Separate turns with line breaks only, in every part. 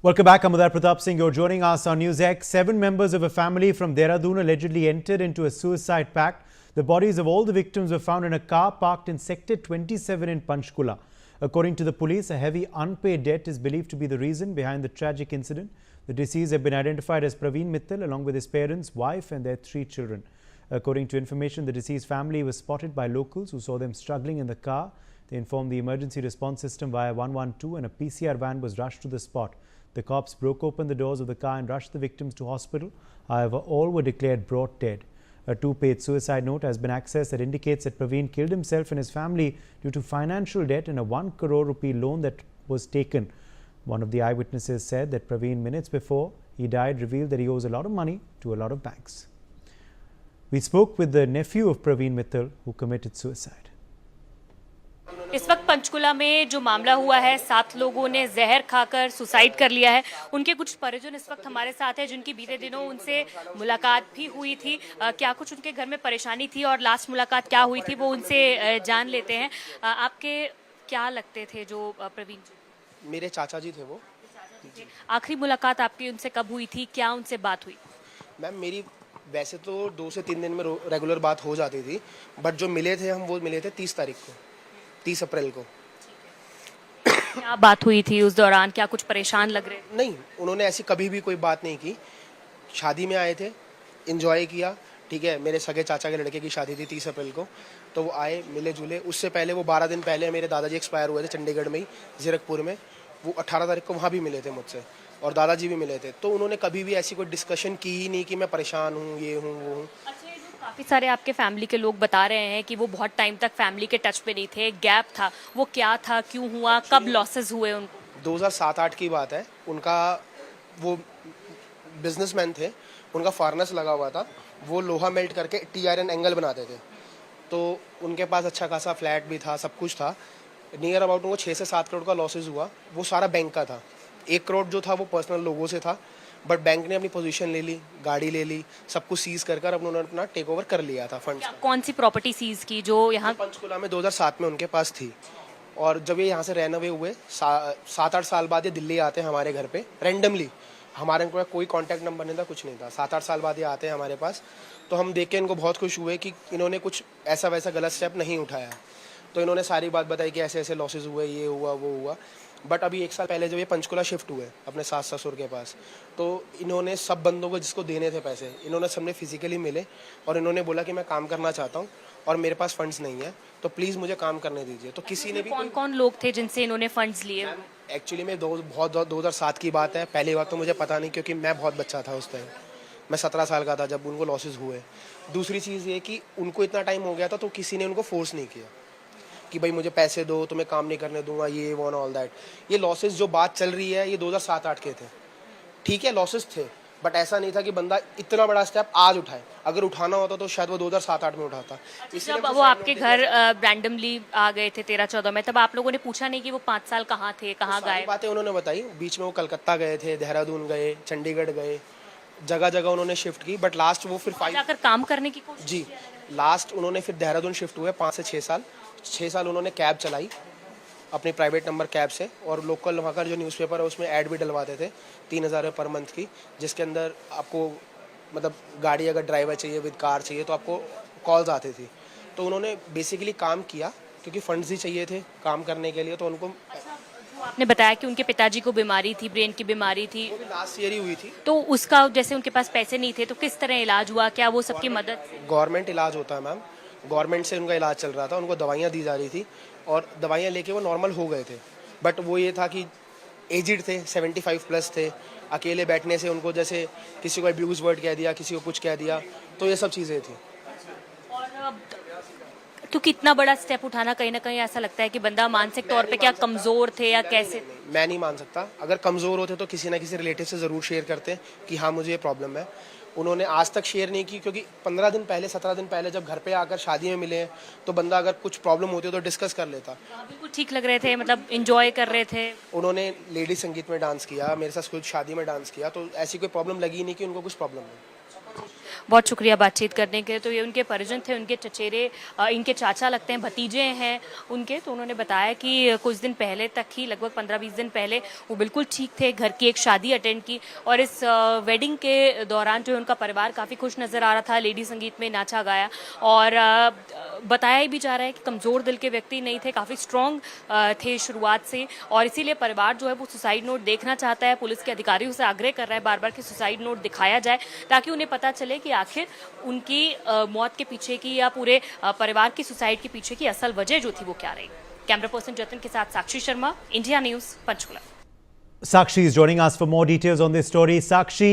Welcome back. I'm Uday Pratap Singh. You're joining us on NewsX. 7 members of a family from Dehradun allegedly entered into a suicide pact. The bodies of all the victims were found in a car parked in Sector 27 in Panchkula. According to the police, a heavy unpaid debt is believed to be the reason behind the tragic incident. The deceased have been identified as Praveen Mittal along with his parents, wife and their 3 children. According to information, the deceased family was spotted by locals who saw them struggling in the car. They informed the emergency response system via 112 and a PCR van was rushed to the spot. The cops broke open the doors of the car and rushed the victims to hospital. However, all were declared brought dead. A 2-page suicide note has been accessed that indicates that Praveen killed himself and his family due to financial debt and a 1 crore rupee loan that was taken. One of the eyewitnesses said that Praveen, minutes before he died, revealed that he owes a lot of money to a lot of banks. We spoke with the nephew of Praveen Mittal who committed suicide.
इस वक्त पंचकुला में जो मामला हुआ है, 7 लोगों ने जहर खाकर सुसाइड कर लिया है। उनके कुछ परिजन इस वक्त हमारे साथ हैं जिनकी बीते दिनों उनसे मुलाकात भी हुई थी। क्या कुछ उनके घर में परेशानी थी और लास्ट मुलाकात क्या हुई थी वो उनसे जान लेते हैं। आपके क्या लगते थे जो प्रवीण जी?
मेरे चाचा जी थे वो।
आखिरी मुलाकात आपकी उनसे कब हुई थी, क्या उनसे बात हुई?
मैम मेरी वैसे तो 2 से 3 दिन में रेगुलर बात हो जाती थी, बट जो मिले थे हम वो मिले थे 30 तारीख को, 30 अप्रैल को।
क्या बात हुई थी उस दौरान? क्या कुछ परेशान लग रहे थे?
नहीं, उन्होंने ऐसी कभी भी कोई बात नहीं की। शादी में आए थे, एंजॉय किया, ठीक है। मेरे सगे चाचा के लड़के की शादी थी 30 अप्रैल को, तो वो आए, मिले जुले। उससे पहले वो 12 दिन पहले मेरे दादाजी एक्सपायर हुए थे चंडीगढ़ में ही, जीरकपुर में। वो 18 तारीख को वहाँ भी मिले थे मुझसे और दादाजी भी मिले थे। तो उन्होंने कभी भी ऐसी कोई डिस्कशन की ही नहीं कि मैं परेशान हूँ, ये हूँ, वो हूँ।
काफ़ी सारे आपके फैमिली के लोग बता रहे हैं कि वो बहुत टाइम तक फैमिली के टच पे नहीं थे, गैप था। वो क्या था, क्यों हुआ, कब लॉसेस हुए उनको?
2007-8 की बात है। उनका वो बिजनेसमैन थे, उनका फार्नेस लगा हुआ था। वो लोहा मेल्ट करके टीआरएन एंगल बनाते थे, तो उनके पास अच्छा खासा फ्लैट भी था, सब कुछ था। नियर अबाउट उनको 6 से 7 करोड़ का लॉसेस हुआ। वो सारा बैंक का था। 1 करोड़ जो था वो पर्सनल लोगों से था, बट बैंक ने अपनी पोजीशन ले ली, गाड़ी ले ली, सब कुछ सीज कर उन्होंने अपना टेक ओवर कर लिया था फंड्स।
कौन सी प्रॉपर्टी सीज की जो यहाँ
पंचकुला में 2007 में उनके पास थी। और जब ये यहाँ से रेनोवे हुए 7-8 साल बाद ये दिल्ली आते हैं हमारे घर पे रैंडमली। हमारे इनको कोई कांटेक्ट नंबर नहीं था, कुछ नहीं था। 7-8 साल बाद ये आते हैं हमारे पास, तो हम देख के इनको बहुत खुश हुए कि इन्होंने कुछ ऐसा वैसा गलत स्टेप नहीं उठाया। तो इन्होंने सारी बात बताई कि ऐसे ऐसे लॉसेस हुए, ये हुआ, वो हुआ। बट अभी 1 साल पहले जब ये पंचकुला शिफ्ट हुए अपने सास ससुर के पास, तो इन्होंने सब बंदों को जिसको देने थे पैसे, इन्होंने सबने फिजिकली मिले और इन्होंने बोला कि मैं काम करना चाहता हूँ और मेरे पास फंड्स नहीं है, तो प्लीज़ मुझे काम करने दीजिए। तो किसी ने भी
कौन कौन लोग थे जिनसे इन्होंने फंड्स लिए?
एक्चुअली में 2007 की बात है। पहली बात तो मुझे पता नहीं, क्योंकि मैं बहुत बच्चा था उस टाइम। मैं 17 साल का था जब उनको लॉसेस हुए। दूसरी चीज़ ये कि उनको इतना टाइम हो गया था, तो किसी ने उनको फोर्स नहीं किया कि भाई मुझे पैसे दो, तुम्हें काम नहीं करने दूंगा, ये वो ऑल दैट। ये लॉसेस जो बात चल रही है ये 2007-8 के थे। ठीक है, लॉसेस थे, बट ऐसा नहीं था कि बंदा इतना बड़ा स्टेप आज उठाए। अगर उठाना होता तो शायद वो 2007-8 में उठाता।
जब वो आपके घर रैंडमली आ गए थे 13-14 में, तब आप लोगों ने पूछा नहीं कि वो 5 साल कहाँ थे, कहाँ गए?
बातें उन्होंने बताई। बीच में वो कलकत्ता गए थे, देहरादून गए, चंडीगढ़ गए, जगह जगह उन्होंने शिफ्ट की। बट लास्ट वो फिर
जाकर काम करने की कोशिश
जी, लास्ट उन्होंने फिर देहरादून शिफ्ट हुए 5 से 6 साल। 6 साल उन्होंने कैब चलाई अपनी प्राइवेट नंबर कैब से, और लोकल वहाँ का जो न्यूज़पेपर है उसमें ऐड भी डलवाते थे 3000 रुपये पर मंथ की, जिसके अंदर आपको मतलब गाड़ी अगर ड्राइवर चाहिए विद कार चाहिए तो आपको कॉल्स आती थी। तो उन्होंने बेसिकली काम किया क्योंकि फंड्स ही चाहिए थे काम करने के लिए। तो उनको
आपने बताया कि उनके पिताजी को बीमारी थी, ब्रेन की बीमारी थी,
वो भी लास्ट ईयर ही हुई थी।
तो उसका जैसे उनके पास पैसे नहीं थे तो किस तरह इलाज हुआ? क्या वो सबकी मदद?
गवर्नमेंट इलाज होता है मैम, गवर्नमेंट से उनका इलाज चल रहा था। उनको दवाइयाँ दी जा रही थी और दवाइयाँ लेके वो नॉर्मल हो गए थे। बट वो ये था कि एजिड थे, 75 प्लस थे। अकेले बैठने से उनको जैसे किसी को अब्यूज़ वर्ड कह दिया, किसी को कुछ कह दिया, तो ये सब चीज़ें थी।
और क्योंकि इतना बड़ा स्टेप उठाना कहीं ना कहीं ऐसा लगता है कि बंदा मानसिक तौर पे क्या कमज़ोर थे या कैसे?
मैं नहीं मान सकता। अगर कमज़ोर होते तो किसी ना किसी रिलेटिव से ज़रूर शेयर करते कि हाँ मुझे ये प्रॉब्लम है। उन्होंने आज तक शेयर नहीं की, क्योंकि 15 दिन पहले 17 दिन पहले जब घर पे आकर शादी में मिले हैं तो बंदा अगर कुछ प्रॉब्लम होती है तो डिस्कस कर लेता।
बिल्कुल ठीक लग रहे थे, मतलब एंजॉय कर रहे थे।
उन्होंने लेडी संगीत में डांस किया, मेरे साथ खुद शादी में डांस किया, तो ऐसी कोई प्रॉब्लम लगी नहीं कि उनको कुछ प्रॉब्लम है।
बहुत शुक्रिया बातचीत करने के लिए। तो ये उनके परिजन थे, उनके चचेरे, इनके चाचा लगते हैं, भतीजे हैं उनके। तो उन्होंने बताया कि कुछ दिन पहले तक ही, लगभग 15-20 दिन पहले वो बिल्कुल ठीक थे, घर की एक शादी अटेंड की और इस वेडिंग के दौरान जो है उनका परिवार काफ़ी खुश नज़र आ रहा था, लेडी संगीत में नाचा गाया। और बताया भी जा रहा है कि कमज़ोर दिल के व्यक्ति नहीं थे, काफ़ी स्ट्रॉन्ग थे शुरुआत से, और इसीलिए परिवार जो है वो सुसाइड नोट देखना चाहता है। पुलिस के अधिकारियों से आग्रह कर रहा है बार बार कि सुसाइड नोट दिखाया जाए, ताकि उन्हें पता चले कि आखिर उनकी मौत के पीछे की या पूरे परिवार की सुसाइड के पीछे की असल वजह जो थी वो क्या रही। कैमरा पर्सन जतन के साथ Sakshi Sharma, India news, Panchkula.
Sakshi is joining us for more details on this story. Sakshi,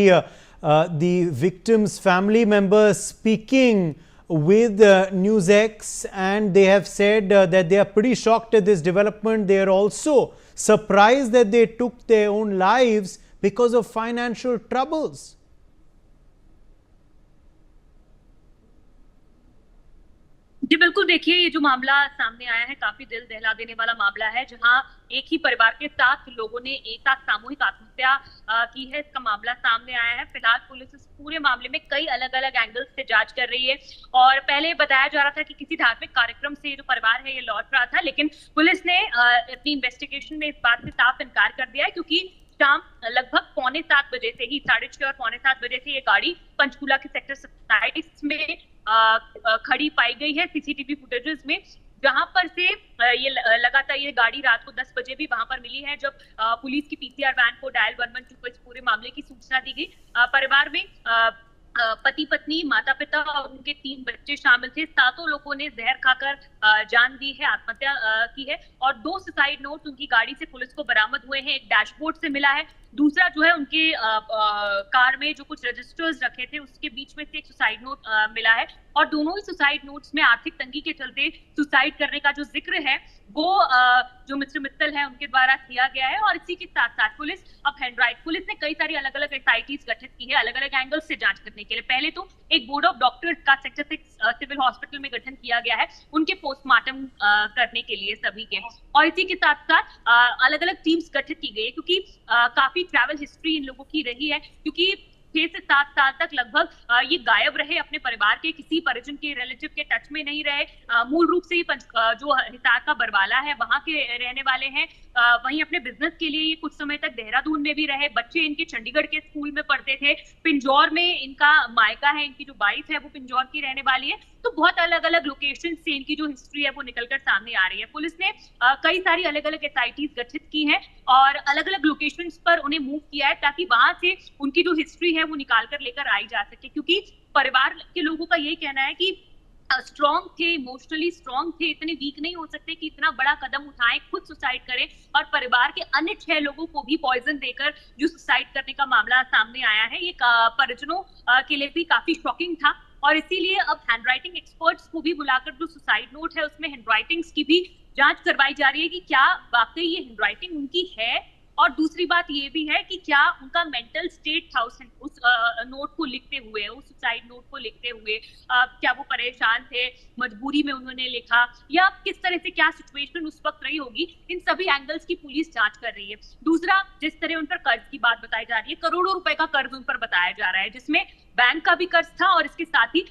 the victim's family members speaking with NewsX, and they have said that they are pretty shocked at this development. They are also surprised that they took their own lives because of financial troubles.
जी बिल्कुल, देखिए ये जो मामला सामने आया है काफी दिल दहला देने वाला मामला है, जहां एक ही परिवार के 7 लोगों ने एक साथ सामूहिक आत्महत्या की है। इसका मामला सामने आया है। फिलहाल पुलिस इस पूरे मामले में कई अलग अलग एंगल्स से जांच कर रही है। और पहले बताया जा रहा था कि किसी धार्मिक कार्यक्रम से जो परिवार है ये लौट रहा था, लेकिन पुलिस ने अपनी इन्वेस्टिगेशन में इस बात से साफ इनकार कर दिया है, क्योंकि शाम लगभग 6:45 बजे से ही, 6:30 और 6:45 बजे से ये गाड़ी पंचकूला के सेक्टर 27 में खड़ी पाई गई है सीसीटीवी फुटेजेस में, जहां पर से ये लगातार ये गाड़ी रात को 10 बजे भी वहां पर मिली है, जब पुलिस की पीसीआर वैन को डायल 112 को इस पूरे मामले की सूचना दी गई। परिवार में पति पत्नी, माता पिता और उनके 3 बच्चे शामिल थे। 7 लोगों ने जहर खाकर जान दी है, आत्महत्या की है। और 2 सुसाइड नोट उनकी गाड़ी से पुलिस को बरामद हुए हैं। एक डैशबोर्ड से मिला है, दूसरा जो है उनके कार में जो कुछ रजिस्टर्स रखे थे उसके बीच में से एक सुसाइड नोट मिला है। और दोनों ही सुसाइड नोट्स में आर्थिक तंगी के चलते सुसाइड करने का जो जिक्र है वो जो मिस्टर मित्तल है उनके द्वारा किया गया है। और इसी के साथ साथ पुलिस ने कई सारी अलग अलग एसआईटीज गठित की है अलग अलग एंगल से जांच करने के लिए। पहले तो एक बोर्ड ऑफ डॉक्टर्स का सेक्टर 6 सिविल हॉस्पिटल में गठन किया गया है उनके पोस्टमार्टम करने के लिए सभी के। और इसी के साथ साथ अलग अलग टीम्स गठित की गई है, क्योंकि काफी ट्रैवल हिस्ट्री इन लोगों की रही है, क्योंकि 6 से 7 साल तक लगभग ये गायब रहे, अपने परिवार के किसी परिजन के रिलेटिव के टच में नहीं रहे। मूल रूप से ये जो हिसार का बरवाला है वहां के रहने वाले हैं। वहीं अपने बिजनेस के लिए ये कुछ समय तक देहरादून में भी रहे। बच्चे इनके चंडीगढ़ के स्कूल में पढ़ते थे। पिंजौर में इनका मायका है, इनकी जो वाइफ है वो पिंजौर की रहने वाली है। तो बहुत अलग अलग लोकेशन से इनकी जो हिस्ट्री है वो निकलकर सामने आ रही है। पुलिस ने कई सारी अलग अलग एसआईटीज गठित की हैं और अलग अलग लोकेशंस पर उन्हें मूव किया है, ताकि वहां से उनकी जो हिस्ट्री है वो निकाल कर लेकर आई जा सके। क्योंकि परिवार के लोगों का यही कहना है कि स्ट्रॉन्ग थे, इमोशनली स्ट्रॉन्ग थे, इतने वीक नहीं हो सकते कि इतना बड़ा कदम उठाएं, खुद सुसाइड करें। और परिवार के अन्य 6 लोगों को भी पॉइजन देकर जो सुसाइड करने का मामला सामने आया है, ये परिजनों के लिए भी काफी शॉकिंग था। और इसीलिए अब हैंडराइटिंग एक्सपर्ट्स को भी बुलाकर जो सुसाइड नोट है उसमें हैंडराइटिंग्स की भी जांच करवाई जा रही है कि क्या वाकई ये हैंडराइटिंग उनकी है। और दूसरी बात ये भी है कि क्या उनका मेंटल स्टेट था उस नोट को लिखते हुए, उस सुसाइड नोट को लिखते हुए, क्या वो परेशान थे, मजबूरी में उन्होंने लिखा, या किस तरह से क्या सिचुएशन उस वक्त रही होगी। इन सभी एंगल्स की पुलिस जांच कर रही है। दूसरा, जिस तरह उन पर कर्ज की बात बताई जा रही है, करोड़ों रुपए का कर्ज उन पर बताया जा रहा है, जिसमें बैंक का भी कर्ज था और इसके साथ ही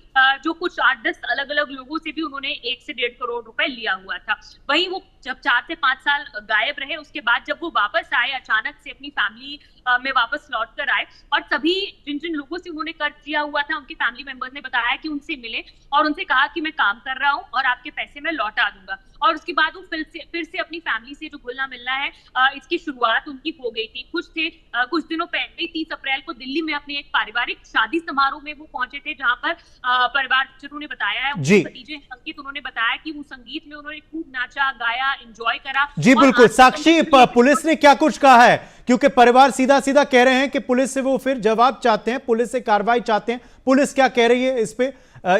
जो कुछ 8-10 अलग अलग लोगों से भी उन्होंने 1 से 1.5 करोड़ रुपए लिया हुआ था। वहीं वो जब 4 से 5 साल गायब रहे, उसके बाद जब वो वापस आए, अचानक से अपनी फैमिली में वापस लौट कर आए, और सभी जिन जिन लोगों से उन्होंने कर्ज लिया हुआ था उनके फैमिली मेंबर्स ने बताया कि उनसे मिले और उनसे कहा कि मैं काम कर रहा हूं और आपके पैसे मैं लौटा दूंगा। और उसके बाद वो फिर से अपनी फैमिली से जो घुलना मिलना है, इसकी शुरुआत उनकी हो गई थी। कुछ दिनों पहले 30 अप्रैल को दिल्ली में अपने एक पारिवारिक शादी समारोह में वो पहुंचे थे, जहां पर परिवार ने बताया है, भतीजे अंकित, उन्होंने बताया कि वो संगीत में उन्होंने खूब नाचा गाया, एंजॉय करा।
जी बिल्कुल साक्षी, पुलिस ने क्या कुछ कहा है? क्योंकि परिवार सीधा सीधा कह रहे हैं कि पुलिस से वो फिर जवाब चाहते हैं, पुलिस से कार्रवाई चाहते हैं। पुलिस क्या कह रही है इस पे?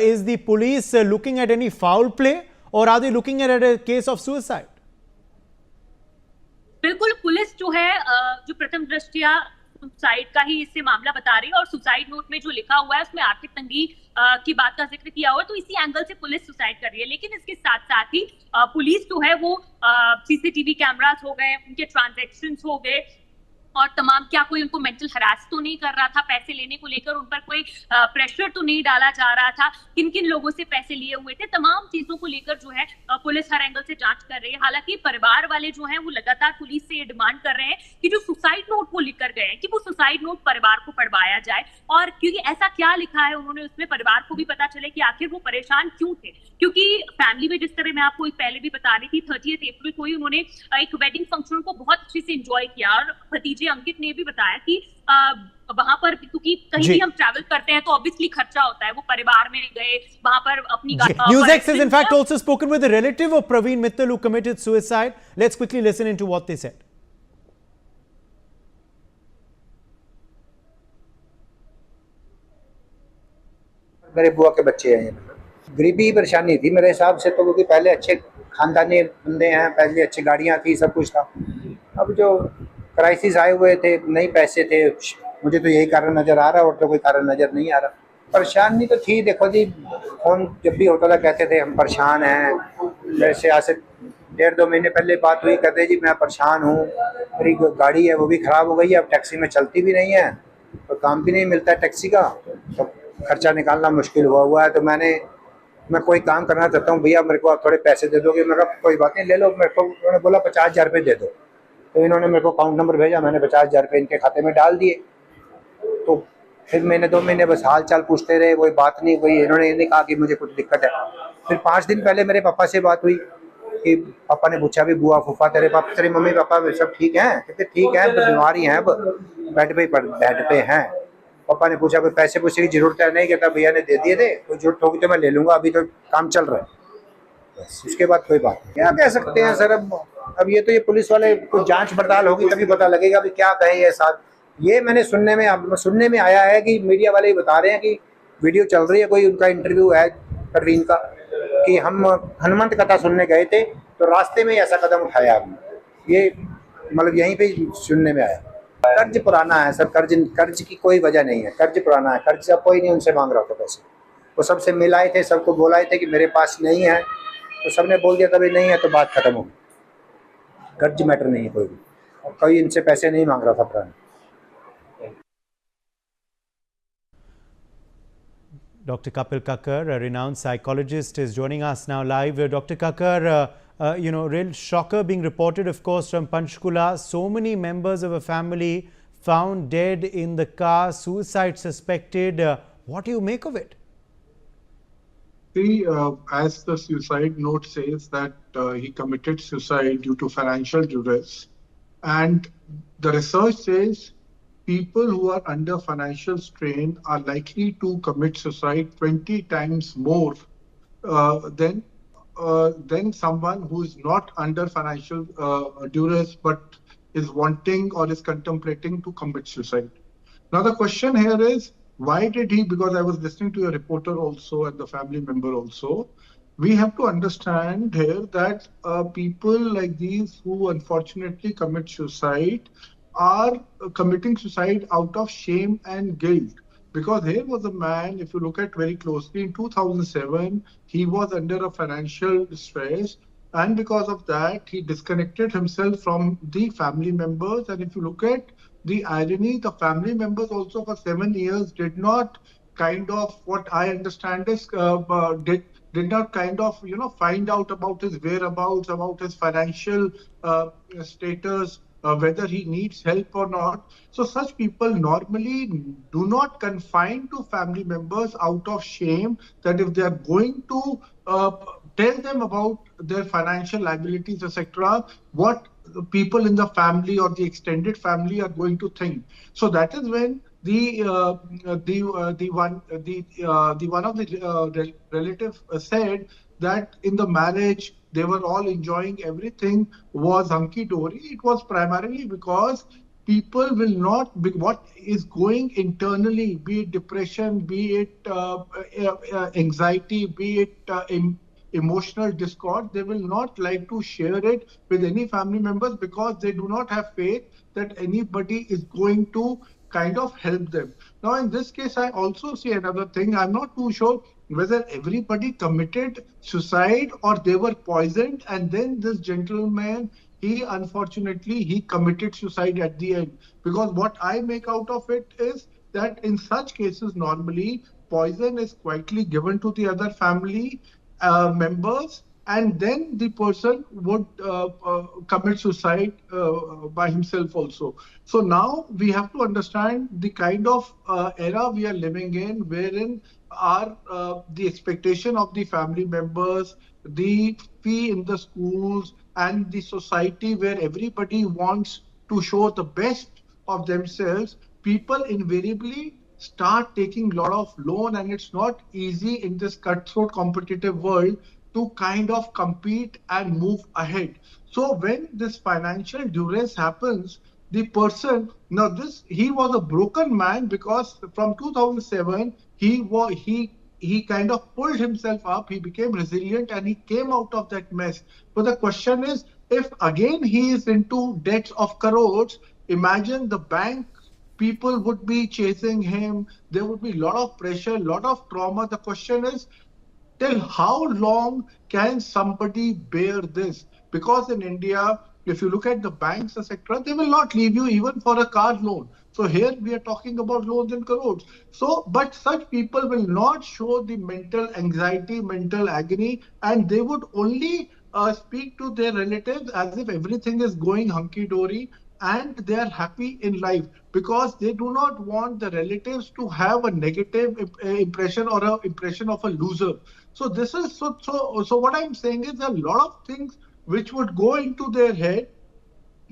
Is the police looking at any foul play or are they looking at a case of suicide?
बिल्कुल, पुलिस जो है जो प्रथम दृष्टया सुसाइड का ही इससे मामला बता रही है, और सुसाइड नोट में जो लिखा हुआ है उसमें आर्थिक तंगी की बात का जिक्र किया हुआ है, तो इसी एंगल से पुलिस सुसाइड कर रही है। लेकिन इसके साथ साथ ही पुलिस जो है वो सीसीटीवी कैमरास हो गए, उनके ट्रांजैक्शंस हो गए, और तमाम, क्या कोई उनको मेंटल हरास तो नहीं कर रहा था पैसे लेने को लेकर, उन पर कोई प्रेशर तो नहीं डाला जा रहा था, किन किन लोगों से पैसे लिए हुए थे, तमाम चीजों को लेकर जो है पुलिस हर एंगल से जांच कर रही है। हालांकि परिवार वाले जो हैं वो लगातार पुलिस से ये डिमांड कर रहे हैं कि जो सुसाइड नोट वो लिख कर गए हैं कि वो सुसाइड नोट परिवार को पढ़वाया जाए, और क्योंकि ऐसा क्या लिखा है उन्होंने उसमें, परिवार को भी पता चले कि आखिर वो परेशान क्यों थे। क्योंकि फैमिली में, जिस तरह मैं आपको पहले भी बता रही थी, 30 अप्रैल को ही उन्होंने एक वेडिंग फंक्शन को बहुत अच्छे से एंजॉय किया, और भतीजे अंकित ने भी बताया कि वहां पर, क्योंकि कहीं भी हम ट्रैवल करते हैं तो ऑब्वियसली खर्चा होता है, वो परिवार में गए, वहां पर अपनी
NewsX has in fact also spoken with a relative of Praveen Mittal who committed suicide. Let's quickly listen into what they said.
मेरे बुआ के बच्चे हैं, गरीबी परेशानी थी मेरे हिसाब से तो, क्योंकि पहले अच्छे खानदानी बंदे हैं, पहले अच्छी गाड़ियां थी, सब कुछ था। अब जो क्राइसिस आए हुए थे, नहीं पैसे थे, मुझे तो यही कारण नज़र आ रहा है और तो कोई कारण नज़र नहीं आ रहा। परेशानी तो थी, देखो जी, फोन जब भी होता था कहते थे हम परेशान हैं। वैसे आज से 1.5-2 महीने पहले बात हुई, कहते जी मैं परेशान हूँ, मेरी गाड़ी है वो भी ख़राब हो गई है, अब टैक्सी में चलती भी नहीं है, तो काम भी नहीं मिलता है टैक्सी का, तो खर्चा निकालना मुश्किल हुआ है। तो मैं कोई काम करना चाहता हूँ, भैया मेरे को आप थोड़े पैसे दे दोगे? मैं कहा कोई बात नहीं, ले लो। मेरे को उन्होंने बोला 50,000 रुपये दे दो, तो इन्होंने मेरे को अकाउंट नंबर भेजा, मैंने 50,000 रुपये इनके खाते में डाल दिए। तो फिर मैंने 2 महीने बस हाल चाल पूछते रहे, कोई बात नहीं हुई। इन्होंने ये नहीं कहा कि मुझे कुछ दिक्कत है। फिर 5 दिन पहले मेरे पापा से बात हुई कि पापा ने पूछा भी बुआ फूफा तेरे मम्मी पापा सब ठीक हैं? कहते ठीक है, बीमारी हैं, अब बेड पे हैं। पापा ने पूछा कोई पैसे पूछे की जरूरत है? नहीं, कहता भैया ने दे दिए थे, कोई जरूरत होगी तो मैं ले लूंगा, अभी तो काम चल रहा है। बस उसके बाद कोई बात नहीं। क्या कह सकते हैं सर, अब ये तो ये पुलिस वाले कुछ जांच पड़ताल होगी तभी पता लगेगा भी क्या कहें ये साथ। ये मैंने सुनने में आया है कि मीडिया वाले ही बता रहे हैं कि वीडियो चल रही है, कोई उनका इंटरव्यू है परवीन का, कि हम हनुमंत कथा सुनने गए थे तो रास्ते में ऐसा कदम उठाया आपने। ये मतलब यहीं पे सुनने में आया। कर्ज पुराना है सर, कर्ज की कोई वजह नहीं है, कर्ज पुराना है। कर्ज अब कोई नहीं उनसे मांग रहा था पैसे, वो सबसे मिलाए थे, सबको बोलाए थे कि मेरे पास नहीं है, तो सबने बोल दिया तभी नहीं है, तो बात खत्म हो गई। कर्ज मैटर नहीं है कोई भी, और कोई इनसे पैसे नहीं मांग रहा था पुराना।
Dr. Kapil Kakkar, a renowned psychologist, is joining us now live. Dr. Kakkar, real shocker being reported, of course, from Panchkula. So many members of a family found dead in the car, suicide suspected. What do you make of it?
See, as the suicide note says that he committed suicide due to financial duress, and the research says people who are under financial strain are likely to commit suicide 20 times more than someone who is not under financial duress but is wanting or is contemplating to commit suicide. Now the question here is, why did he? Because I was listening to a reporter also and the family member also. We have to understand here that people like these who unfortunately commit suicide are committing suicide out of shame and guilt. Because here was a man, if you look at very closely, in 2007, he was under a financial distress. And because of that, he disconnected himself from the family members. And if you look at the irony, the family members also for 7 years did not kind of, what I understand is, did not kind of, find out about his whereabouts, about his financial status, whether he needs help or not. So such people normally do not confine to family members out of shame, that if they are going to tell them about their financial liabilities, etc., what people in the family or the extended family are going to think. So that is when the one of the relative said that in the marriage they were all enjoying, everything was hunky-dory. It was primarily because people will not be, what is going internally, be it depression, be it anxiety, be it emotional discord, they will not like to share it with any family members because they do not have faith that anybody is going to kind of help them. Now, in this case, I also see another thing. I'm not too sure whether everybody committed suicide or they were poisoned, and then this gentleman, he unfortunately he committed suicide at the end. Because what I make out of it is that in such cases normally poison is quietly given to the other family members, and then the person would commit suicide by himself also. So now we have to understand the kind of era we are living in, wherein our the expectation of the family members, the fee in the schools, and the society where everybody wants to show the best of themselves, people invariably start taking a lot of loan, and it's not easy in this cutthroat competitive world to kind of compete and move ahead. So when this financial duress happens, the person, now this he was a broken man, because from 2007 he kind of pulled himself up, he became resilient, and he came out of that mess. But the question is, if again he is into debts of crores, imagine the bank people would be chasing him. There would be a lot of pressure, a lot of trauma. The question is, till how long can somebody bear this? Because in India, if you look at the banks, etc., they will not leave you even for a car loan. So here we are talking about loans in crores. So, but such people will not show the mental anxiety, mental agony, and they would only speak to their relatives as if everything is going hunky-dory and they are happy in life, because they do not want the relatives to have a negative impression or an impression of a loser. So this is so what I'm saying is a lot of things which would go into their head,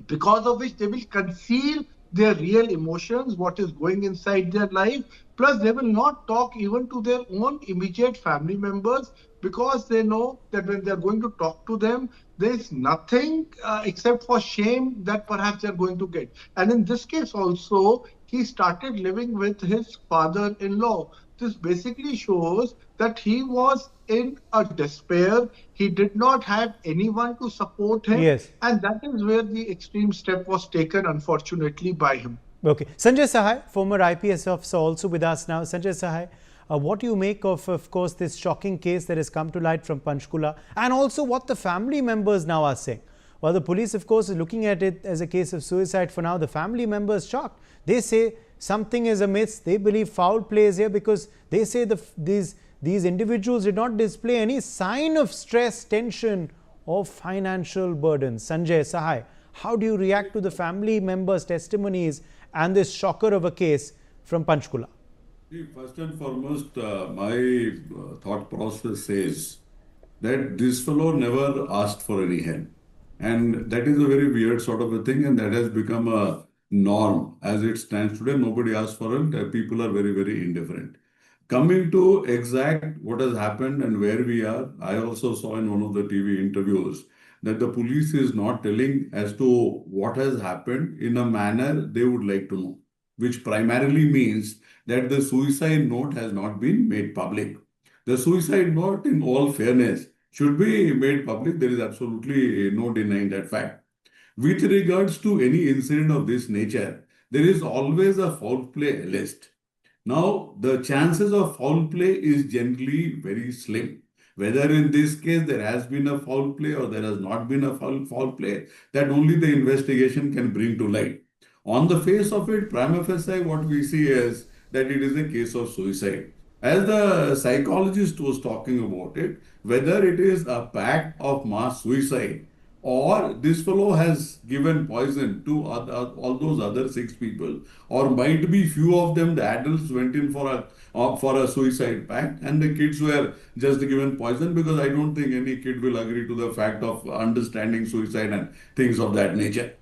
because of which they will conceal their real emotions, what is going inside their life. Plus, they will not talk even to their own immediate family members, because they know that when they're going to talk to them, there's nothing except for shame that perhaps they're going to get. And in this case also, he started living with his father-in-law. This basically shows that he was in a despair. He did not have anyone to support him.
Yes.
And that is where the extreme step was taken, unfortunately, by him.
Okay. Sanjay Sahai, former IPS officer, also with us now. Sanjay Sahai, what do you make of course, this shocking case that has come to light from Panchkula, and also what the family members now are saying? While the police, of course, is looking at it as a case of suicide for now, the family members shocked. They say something is amiss. They believe foul play is here, because they say these individuals did not display any sign of stress, tension or financial burden. Sanjay Sahai, how do you react to the family members' testimonies and this shocker of a case from Panchkula?
First and foremost, my thought process says that this fellow never asked for any help. And that is a very weird sort of a thing, and that has become a norm. As it stands today, nobody asks for help. People are very, very indifferent. Coming to exact what has happened and where we are, I also saw in one of the TV interviews that the police is not telling as to what has happened in a manner they would like to know, which primarily means that the suicide note has not been made public. The suicide note, in all fairness, should be made public. There is absolutely no denying that fact. With regards to any incident of this nature, there is always a foul play list. Now, the chances of foul play is generally very slim. Whether in this case there has been a foul play or there has not been a foul play, that only the investigation can bring to light. On the face of it, prima facie, what we see is that it is a case of suicide. As the psychologist was talking about it, whether it is a pact of mass suicide or this fellow has given poison to all those other 6 people, or might be few of them, the adults went in for a suicide pact and the kids were just given poison, because I don't think any kid will agree to the fact of understanding suicide and things of that nature.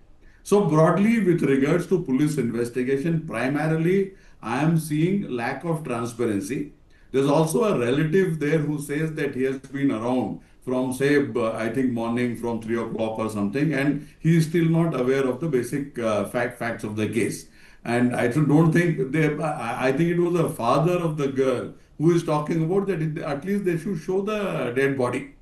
So broadly, with regards to police investigation, primarily I am seeing lack of transparency. There's also a relative there who says that he has been around from, say, I think morning from 3 o'clock or something, and he is still not aware of the basic facts of the case. And I don't think I think it was the father of the girl who is talking about that at least they should show the dead body.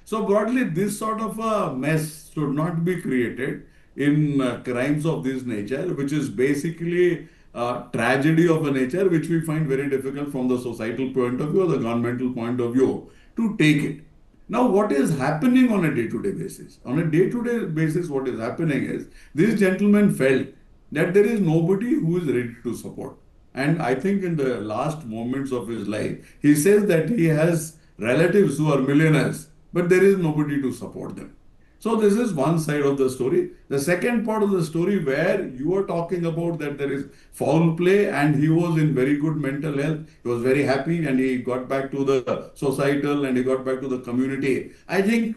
So broadly, this sort of a mess should not be created in crimes of this nature, which is basically a tragedy of a nature which we find very difficult from the societal point of view or the governmental point of view to take it. Now, what is happening on a day-to-day basis? On a day-to-day basis, what is happening is this gentleman felt that there is nobody who is ready to support. And I think in the last moments of his life, he says that he has relatives who are millionaires, but there is nobody to support them. So this is one side of the story. The second part of the story where you are talking about that there is foul play and he was in very good mental health. He was very happy and he got back to the societal and he got back to the community. I think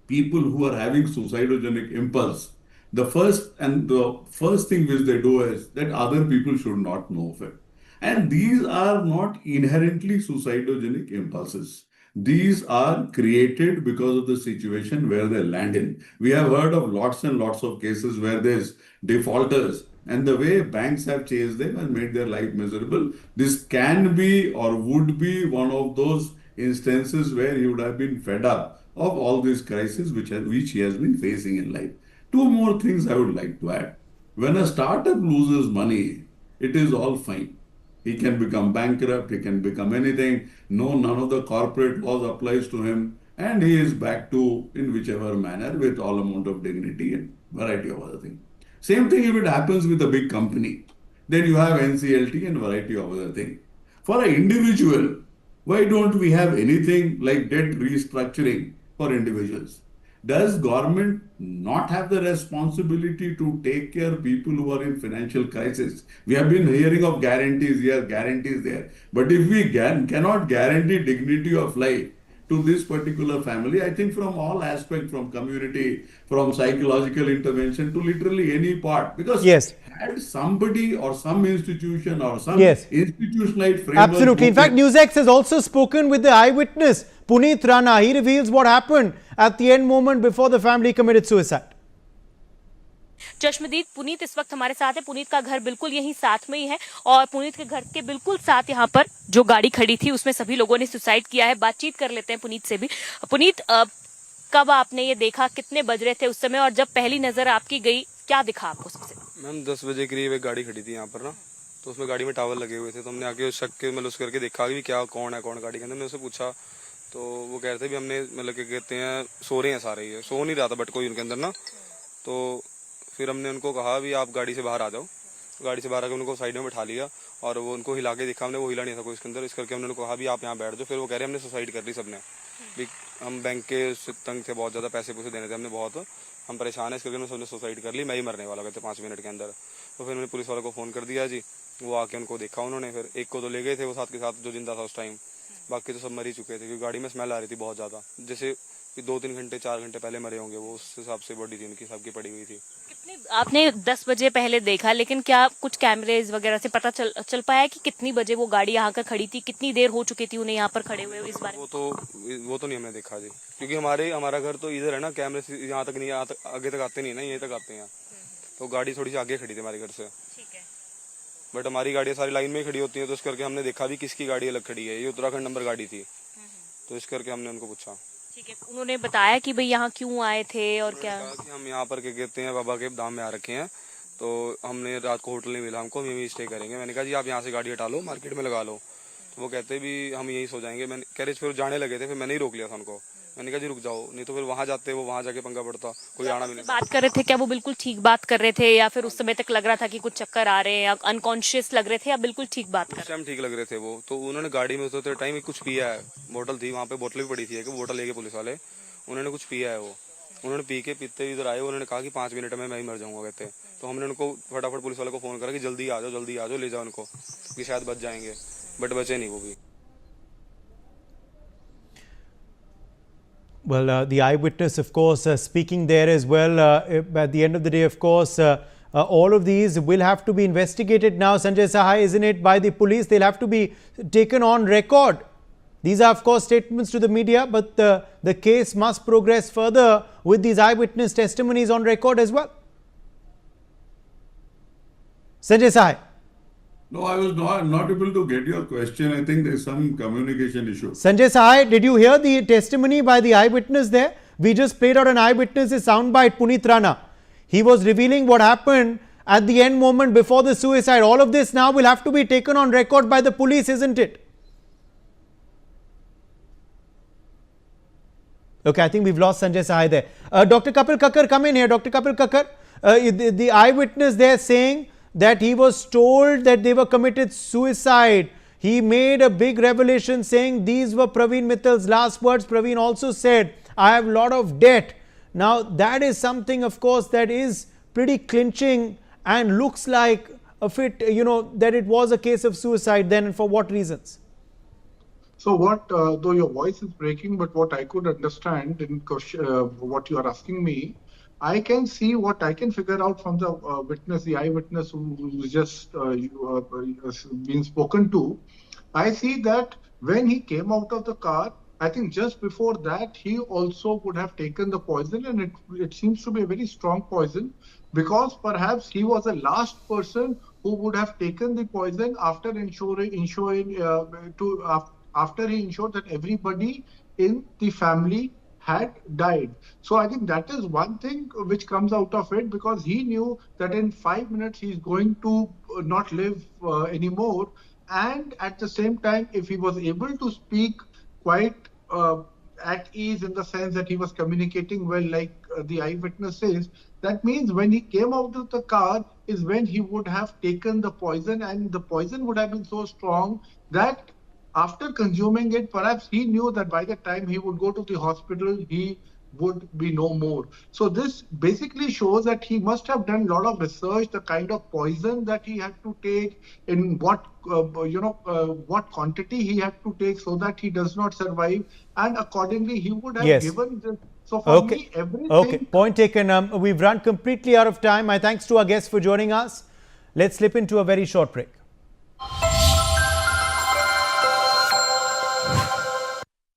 people who are having suicidogenic impulse, the first thing which they do is that other people should not know of it. And these are not inherently suicidogenic impulses. These are created because of the situation where they land in. We have heard of lots and lots of cases where there's defaulters and the way banks have chased them and made their life miserable. This can be or would be one of those instances where he would have been fed up of all these crises which he has been facing in life. Two more things I would like to add. When a startup loses money, it is all fine. He can become bankrupt, he can become anything. No, none of the corporate laws applies to him. And he is back to in whichever manner with all amount of dignity and variety of other things. Same thing if it happens with a big company. Then you have NCLT and variety of other things. For an individual, why don't we have anything like debt restructuring for individuals? Does government not have the responsibility to take care of people who are in financial crisis? We have been hearing of guarantees here, guarantees there. But if we cannot guarantee dignity of life to this particular family, I think from all aspects, from community, from psychological intervention to literally any part. Because
Yes.
had somebody or some institution or some
Yes.
institutionalized framework.
Absolutely. In fact, NewsX has also spoken with the eyewitness, Puneet Rana. He reveals what happened at the end moment before the family committed suicide.
चश्मदीद पुनीत इस वक्त हमारे साथ है। पुनीत का घर बिल्कुल यहीं साथ में ही है और पुनीत के घर के बिल्कुल साथ यहाँ पर जो गाड़ी खड़ी थी उसमें सभी लोगों ने सुसाइड किया है। बातचीत कर लेते हैं पुनीत से भी। पुनीत, कब आपने ये देखा, कितने बज रहे थे उस समय और जब पहली नजर आपकी गई क्या दिखा आपको सबसे?
मैम 10 बजे करीब एक गाड़ी खड़ी थी यहाँ पर ना, तो उसमें गाड़ी में टावर लगे हुए थे, तो हमने आके उस शक के मतलब उस करके देखा कि क्या कौन है कौन गाड़ी के अंदर। मैंने उससे पूछा तो वो कह रहे थे भी हमने मतलब क्या कहते हैं सो रहे हैं सारे, ये सो नहीं रहा था बट कोई उनके अंदर ना। तो फिर हमने उनको कहा भी आप गाड़ी से बाहर आ जाओ। गाड़ी से बाहर आकर उनको साइड में बैठा लिया और वो उनको हिला के देखा हमने, वो हिला नहीं था कोई इसके अंदर। इस करके हमने उनको कहा भी आप यहाँ बैठ जाओ। फिर वो कह रहे हमने सुसाइड कर ली सबने, भी हम बैंक के तंग थे, बहुत ज़्यादा पैसे पूसे देने थे हमने, बहुत हम परेशान है, इस करके हमने सबने सुसाइड कर ली, मैं ही मरने वाला कहते 5 मिनट के अंदर। तो फिर मैंने पुलिस वालों को फ़ोन कर दिया जी, वो आके उनको देखा उन्होंने। फिर एक को तो ले गए थे वो साथ के साथ जो जिंदा था उस टाइम, बाकी तो सब मर ही चुके थे क्योंकि गाड़ी में स्मेल आ रही थी बहुत ज़्यादा, जैसे 2-3 घंटे 4 घंटे पहले मरे होंगे वो, उस हिसाब से बॉडी थी उनकी सबकी पड़ी हुई थी।
आपने 10 बजे पहले देखा, लेकिन क्या कुछ कैमरेज वगैरह से पता चल पाया कि कितनी बजे वो गाड़ी यहाँ का खड़ी थी, कितनी देर हो चुकी थी उन्हें यहाँ पर खड़े हुए? इस बारे
वो तो नहीं हमने देखा जी, क्योंकि हमारा घर तो इधर है ना, कैमरे यहाँ तक नहीं, यहाँ तक आगे तक आते नहीं ना, यहीं तक आते हैं। तो गाड़ी थोड़ी सी आगे खड़ी थी हमारे घर से, बट हमारी गाड़ियाँ सारी लाइन में ही खड़ी होती हैं, तो इस करके हमने देखा भी किसकी गाड़ी अलग खड़ी है। ये उत्तराखंड नंबर गाड़ी थी, तो इस करके हमने उनको पूछा।
ठीक है, उन्होंने बताया कि भाई यहाँ क्यों आए थे और क्या?
कि हम यहाँ पर क्या कहते हैं बाबा के धाम में आ रखे हैं, तो हमने रात को होटल नहीं मिला हमको, हम यहीं स्टे करेंगे। मैंने कहा जी आप यहाँ से गाड़ी हटा लो, मार्केट में लगा लो। तो वो कहते भी हम यहीं सो जाएंगे। मैंने कह रहे फिर जाने लगे थे, फिर मैंने ही रोक लिया था उनको। मैंने कहा जी रुक जाओ, नहीं तो फिर वहाँ जाते, वो वहाँ जाके पंगा पड़ता, कोई आना भी नहीं।
बात कर रहे थे, क्या वो बिल्कुल ठीक बात कर रहे थे या फिर उस समय तक लग रहा था कि कुछ चक्कर आ रहे हैं या अनकॉन्शियस लग रहे थे या बिल्कुल ठीक बात कर रहे थे?
उस टाइम ठीक लग रहे थे वो। तो उन्होंने गाड़ी में उतरते टाइम कुछ पिया है, बोतल थी वहाँ पे, बोतल भी पड़ी थी, एक बोतल लेके पुलिस वाले उन्होंने कुछ पिया है। वो उन्होंने पी के पीते इधर आए, उन्होंने कहा कि 5 मिनट में मैं ही मर जाऊंगा कहते। तो हमने उनको फटाफट पुलिस वाले को फोन करा कि जल्दी आ जाओ, ले जाओ उनको कि शायद बच जाएंगे, बट बचे नहीं वो भी।
Well, the eyewitness, of course, speaking there as well. At the end of the day, of course, all of these will have to be investigated now, Sanjay Sahai, isn't it, by the police? They'll have to be taken on record. These are, of course, statements to the media, but the case must progress further with these eyewitness testimonies on record as well. Sanjay Sahai.
No, I was not able to get your question. I think there's some communication issue.
Sanjay Sahai, did you hear the testimony by the eyewitness there? We just played out an eyewitness's soundbite, Puneet Rana. He was revealing what happened at the end moment before the suicide. All of this now will have to be taken on record by the police, isn't it? Okay, I think we've lost Sanjay Sahai there. Dr. Kapil Kakkar, come in here. Dr. Kapil Kakkar, the eyewitness there saying that he was told that they were committed suicide. He made a big revelation saying these were Praveen Mittal's last words. Praveen also said, I have a lot of debt. Now, that is something, of course, that is pretty clinching and looks like a fit, that it was a case of suicide then, and for what reasons?
So what, though your voice is breaking, but what I could understand in what you are asking me, I can see what I can figure out from the witness, the eyewitness who just been spoken to. I see that when he came out of the car, I think just before that, he also would have taken the poison, and it seems to be a very strong poison, because perhaps he was the last person who would have taken the poison after after he ensured that everybody in the family had died. So I think that is one thing which comes out of it, because he knew that in 5 minutes he's going to not live anymore. And at the same time, if he was able to speak quite at ease, in the sense that he was communicating well, like the eyewitness says, that means when he came out of the car is when he would have taken the poison, and the poison would have been so strong that after consuming it, perhaps he knew that by the time he would go to the hospital, he would be no more. So this basically shows that he must have done a lot of research, the kind of poison that he had to take, in what what quantity he had to take so that he does not survive, and accordingly he would have given this. So for me, everything.
Okay, point taken. We've run completely out of time. My thanks to our guests for joining us. Let's slip into a very short break.